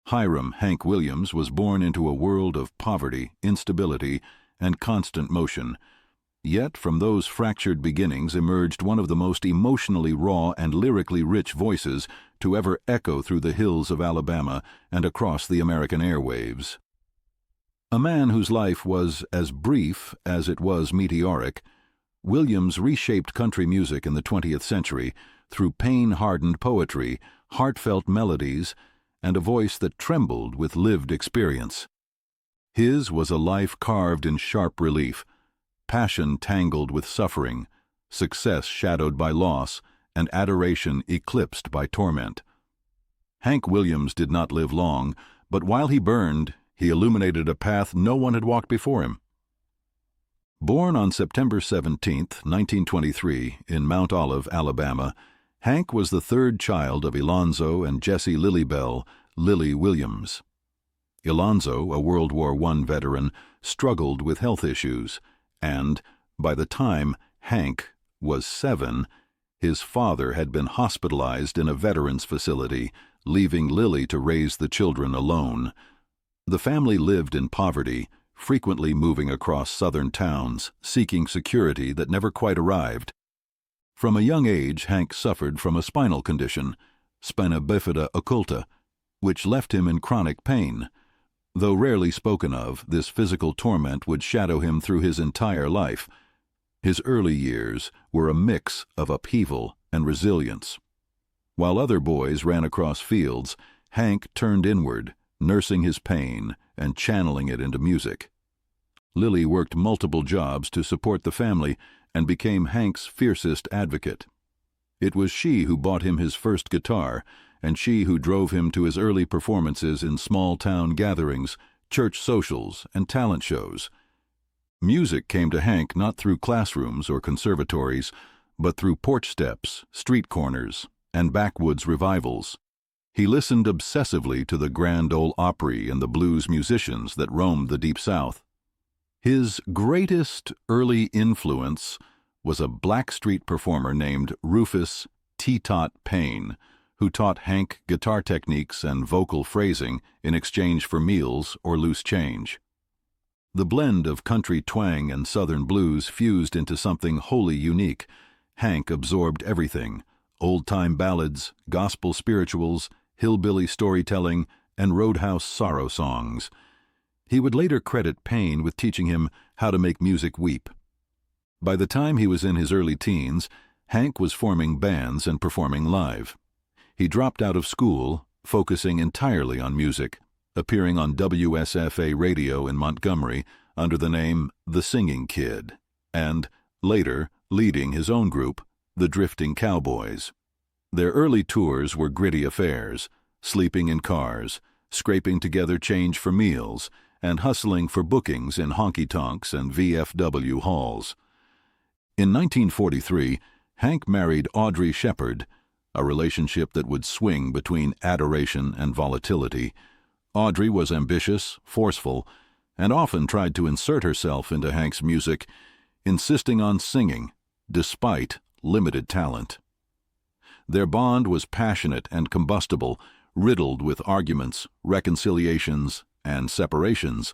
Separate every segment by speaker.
Speaker 1: Hiram Hank Williams was born into a world of poverty, instability, and constant motion. Yet from those fractured beginnings emerged one of the most emotionally raw and lyrically rich voices to ever echo through the hills of Alabama and across the American airwaves. A man whose life was as brief as it was meteoric, Williams reshaped country music in the 20th century through pain-hardened poetry, heartfelt melodies, and a voice that trembled with lived experience. His was a life carved in sharp relief, passion tangled with suffering, success shadowed by loss, and adoration eclipsed by torment. Hank Williams did not live long, but while he burned, he illuminated a path no one had walked before him. Born on September 17, 1923, in Mount Olive, Alabama, Hank was the third child of Alonzo and Jessie Lilybell "Lily" Williams. Alonzo, a World War I veteran, struggled with health issues, and, by the time Hank was 7, his father had been hospitalized in a veterans facility, leaving Lily to raise the children alone. The family lived in poverty, frequently moving across southern towns, seeking security that never quite arrived. From a young age, Hank suffered from a spinal condition, spina bifida occulta, which left him in chronic pain. Though rarely spoken of, this physical torment would shadow him through his entire life. His early years were a mix of upheaval and resilience. While other boys ran across fields, Hank turned inward, nursing his pain and channeling it into music. Lily worked multiple jobs to support the family and became Hank's fiercest advocate. It was she who bought him his first guitar, and she who drove him to his early performances in small-town gatherings, church socials, and talent shows. Music came to Hank not through classrooms or conservatories, but through porch steps, street corners, and backwoods revivals. He listened obsessively to the Grand Ole Opry and the blues musicians that roamed the Deep South. His greatest early influence was a Blackstreet performer named Rufus T-Tot Payne, who taught Hank guitar techniques and vocal phrasing in exchange for meals or loose change. The blend of country twang and southern blues fused into something wholly unique. Hank absorbed everything: old-time ballads, gospel spirituals, hillbilly storytelling, and roadhouse sorrow songs. He would later credit Payne with teaching him how to make music weep. By the time he was in his early teens, Hank was forming bands and performing live. He dropped out of school, focusing entirely on music, appearing on WSFA radio in Montgomery under the name The Singing Kid, and, later, leading his own group, the Drifting Cowboys. Their early tours were gritty affairs, sleeping in cars, scraping together change for meals, and hustling for bookings in honky-tonks and VFW halls. In 1943, Hank married Audrey Shepard, a relationship that would swing between adoration and volatility. Audrey was ambitious, forceful, and often tried to insert herself into Hank's music, insisting on singing, despite limited talent. Their bond was passionate and combustible, riddled with arguments, reconciliations, and separations.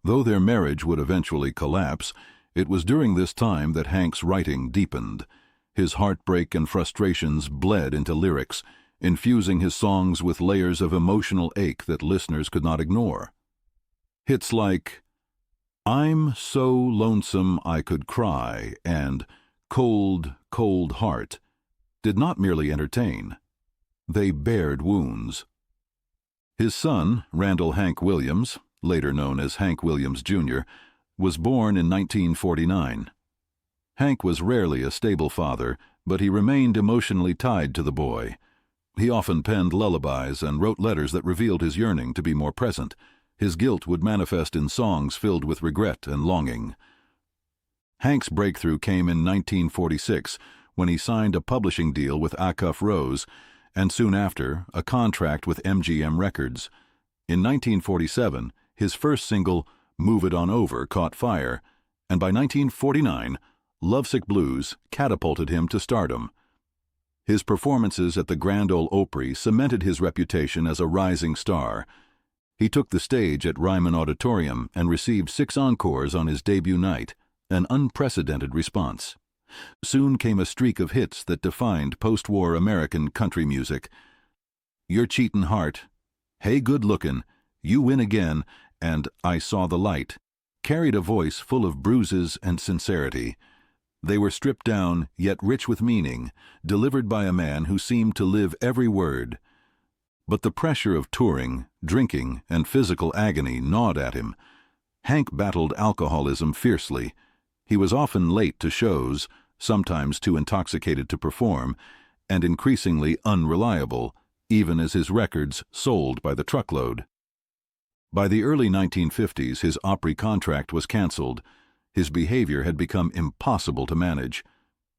Speaker 1: Though their marriage would eventually collapse, it was during this time that Hank's writing deepened. His heartbreak and frustrations bled into lyrics, infusing his songs with layers of emotional ache that listeners could not ignore. Hits like "I'm So Lonesome I Could Cry" and "Cold, Cold Heart" did not merely entertain. They bared wounds. His son, Randall Hank Williams, later known as Hank Williams, Jr., was born in 1949. Hank was rarely a stable father, but he remained emotionally tied to the boy. He often penned lullabies and wrote letters that revealed his yearning to be more present. His guilt would manifest in songs filled with regret and longing. Hank's breakthrough came in 1946 when he signed a publishing deal with Acuff Rose, and soon after, a contract with MGM Records. In 1947, his first single, "Move It On Over," caught fire, and by 1949, Lovesick Blues catapulted him to stardom. His performances at the Grand Ole Opry cemented his reputation as a rising star. He took the stage at Ryman Auditorium and received 6 encores on his debut night, an unprecedented response. Soon came a streak of hits that defined post-war American country music. Your Cheatin' Heart, Hey Good Lookin', You Win Again, and I Saw the Light carried a voice full of bruises and sincerity. They were stripped down, yet rich with meaning, delivered by a man who seemed to live every word. But the pressure of touring, drinking, and physical agony gnawed at him. Hank battled alcoholism fiercely. He was often late to shows, sometimes too intoxicated to perform, and increasingly unreliable, even as his records sold by the truckload. By the early 1950s, his Opry contract was canceled. His behavior had become impossible to manage.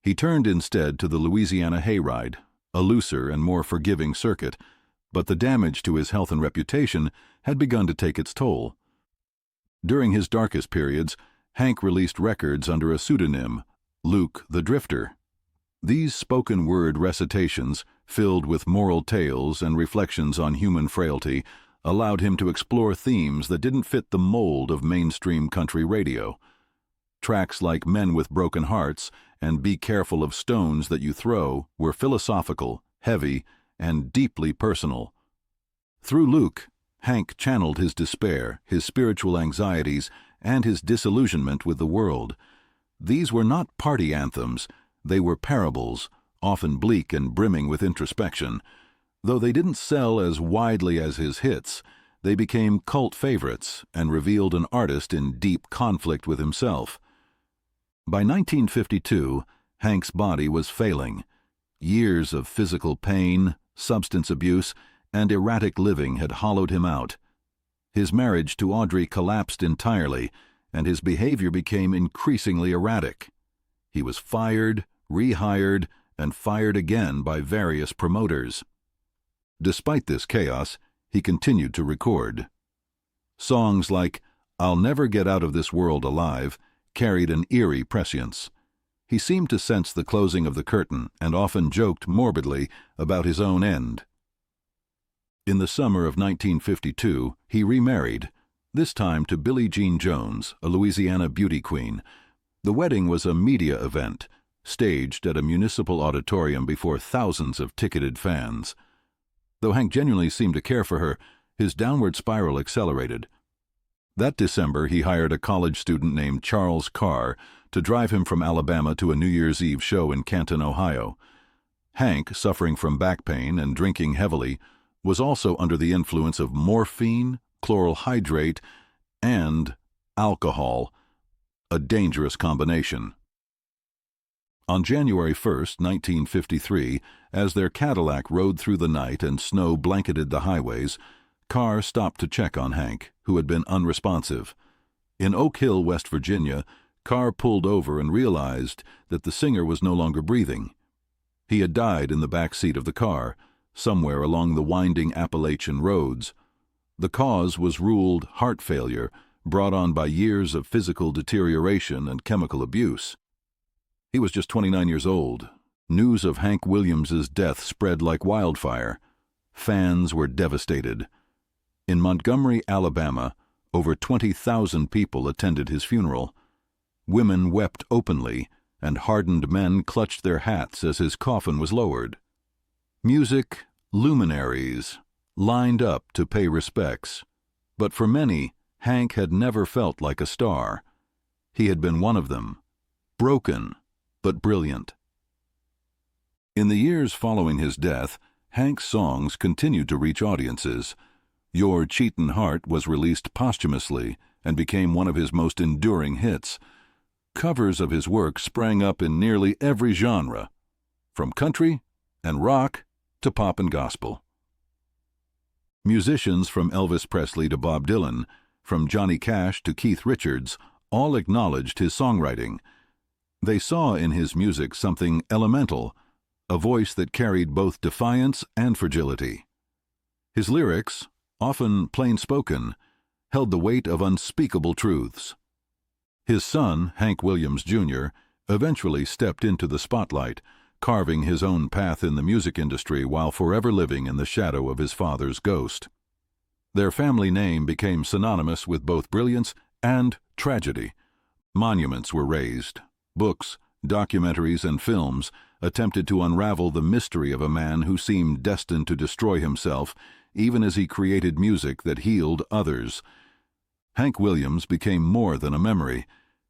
Speaker 1: He turned instead to the Louisiana Hayride, a looser and more forgiving circuit, but the damage to his health and reputation had begun to take its toll. During his darkest periods, Hank released records under a pseudonym, Luke the Drifter. These spoken-word recitations, filled with moral tales and reflections on human frailty, allowed him to explore themes that didn't fit the mold of mainstream country radio. Tracks like Men with Broken Hearts and Be Careful of Stones That You Throw were philosophical, heavy, and deeply personal. Through Luke, Hank channeled his despair, his spiritual anxieties, and his disillusionment with the world. These were not party anthems, they were parables, often bleak and brimming with introspection. Though they didn't sell as widely as his hits, they became cult favorites and revealed an artist in deep conflict with himself. By 1952, Hank's body was failing. Years of physical pain, substance abuse, and erratic living had hollowed him out. His marriage to Audrey collapsed entirely, and his behavior became increasingly erratic. He was fired, rehired, and fired again by various promoters. Despite this chaos, he continued to record. Songs like I'll Never Get Out of This World Alive carried an eerie prescience. He seemed to sense the closing of the curtain and often joked morbidly about his own end. In the summer of 1952, he remarried, this time to Billie Jean Jones, a Louisiana beauty queen. The wedding was a media event, staged at a municipal auditorium before thousands of ticketed fans. Though Hank genuinely seemed to care for her, his downward spiral accelerated. That December, he hired a college student named Charles Carr to drive him from Alabama to a New Year's Eve show in Canton, Ohio. Hank, suffering from back pain and drinking heavily, was also under the influence of morphine, chloral hydrate, and alcohol, a dangerous combination. On January 1, 1953, as their Cadillac rode through the night and snow blanketed the highways, Carr stopped to check on Hank, who had been unresponsive. In Oak Hill, West Virginia, Carr pulled over and realized that the singer was no longer breathing. He had died in the back seat of the car, somewhere along the winding Appalachian roads. The cause was ruled heart failure, brought on by years of physical deterioration and chemical abuse. He was just 29 years old. News of Hank Williams's death spread like wildfire. Fans were devastated. In Montgomery, Alabama, over 20,000 people attended his funeral. Women wept openly, and hardened men clutched their hats as his coffin was lowered. Music luminaries lined up to pay respects, but for many, Hank had never felt like a star. He had been one of them, broken, but brilliant. In the years following his death, Hank's songs continued to reach audiences. Your Cheatin' Heart was released posthumously and became one of his most enduring hits. Covers of his work sprang up in nearly every genre, from country and rock to pop and gospel. Musicians from Elvis Presley to Bob Dylan, from Johnny Cash to Keith Richards, all acknowledged his songwriting. They saw in his music something elemental, a voice that carried both defiance and fragility. His lyrics, often plain-spoken, held the weight of unspeakable truths. His son, Hank Williams, Jr., eventually stepped into the spotlight, carving his own path in the music industry while forever living in the shadow of his father's ghost. Their family name became synonymous with both brilliance and tragedy. Monuments were raised. Books, documentaries, and films attempted to unravel the mystery of a man who seemed destined to destroy himself, even as he created music that healed others. Hank Williams became more than a memory.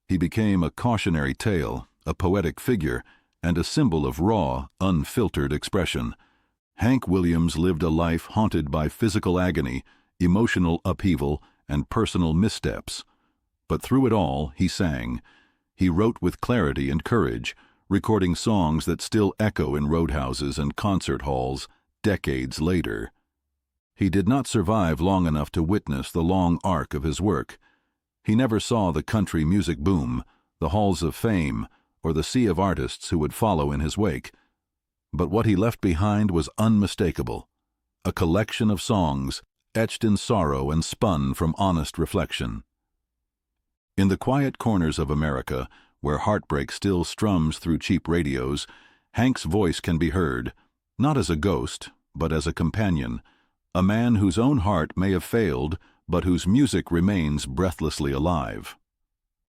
Speaker 1: He became a cautionary tale, a poetic figure, and a symbol of raw, unfiltered expression. Hank Williams lived a life haunted by physical agony, emotional upheaval, and personal missteps. But through it all, he sang. He wrote with clarity and courage, recording songs that still echo in roadhouses and concert halls decades later. He did not survive long enough to witness the long arc of his work. He never saw the country music boom, the halls of fame, or the sea of artists who would follow in his wake. But what he left behind was unmistakable: a collection of songs etched in sorrow and spun from honest reflection. In the quiet corners of America, where heartbreak still strums through cheap radios, Hank's voice can be heard, not as a ghost, but as a companion, a man whose own heart may have failed, but whose music remains breathlessly alive.